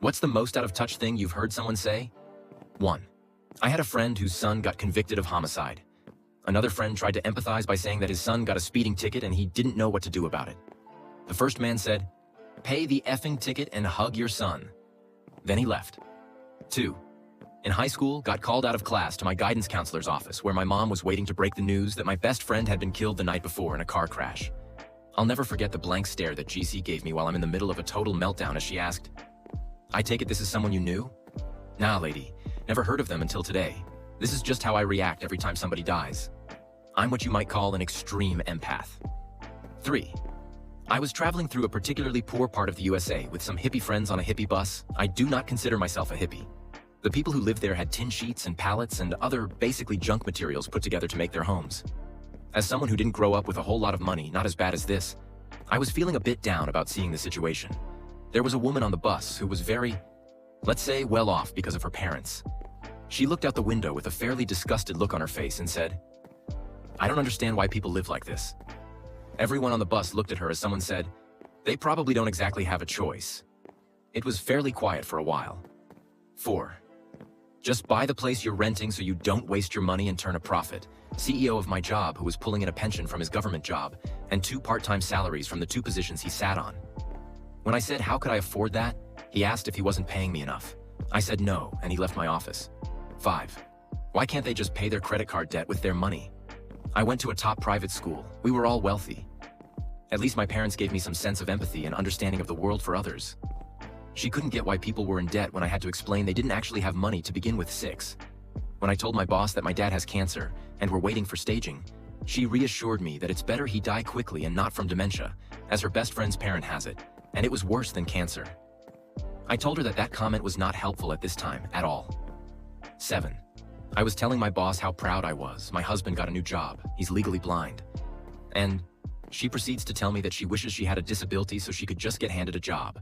What's the most out-of-touch thing you've heard someone say? 1. I had a friend whose son got convicted of homicide. Another friend tried to empathize by saying that his son got a speeding ticket and he didn't know what to do about it. The first man said, "Pay the effing ticket and hug your son." Then he left. 2. In high school, got called out of class to my guidance counselor's office where my mom was waiting to break the news that my best friend had been killed the night before in a car crash. I'll never forget the blank stare that GC gave me while I'm in the middle of a total meltdown as she asked, "I take it this is someone you knew?" "Nah, lady. Never heard of them until today. This is just how I react every time somebody dies. I'm what you might call an extreme empath." 3. I was traveling through a particularly poor part of the USA with some hippie friends on a hippie bus. I do not consider myself a hippie. The people who lived there had tin sheets and pallets and other basically junk materials put together to make their homes. As someone who didn't grow up with a whole lot of money, not as bad as this, I was feeling a bit down about seeing the situation. There was a woman on the bus who was very, let's say, well off because of her parents. She looked out the window with a fairly disgusted look on her face and said, "I don't understand why people live like this." Everyone on the bus looked at her as someone said, "They probably don't exactly have a choice." It was fairly quiet for a while. 4. Just buy the place you're renting so you don't waste your money and turn a profit. CEO of my job who was pulling in a pension from his government job and 2 part-time salaries from the 2 positions he sat on. When I said how could I afford that, he asked if he wasn't paying me enough. I said no, and he left my office. 5. Why can't they just pay their credit card debt with their money? I went to a top private school. We were all wealthy. At least my parents gave me some sense of empathy and understanding of the world for others. She couldn't get why people were in debt when I had to explain they didn't actually have money to begin with. 6. When I told my boss that my dad has cancer and we're waiting for staging, she reassured me that it's better he die quickly and not from dementia, as her best friend's parent has it, and it was worse than cancer. I told her that that comment was not helpful at this time at all. 7. I was telling my boss how proud I was. My husband got a new job. He's legally blind. And she proceeds to tell me that she wishes she had a disability so she could just get handed a job.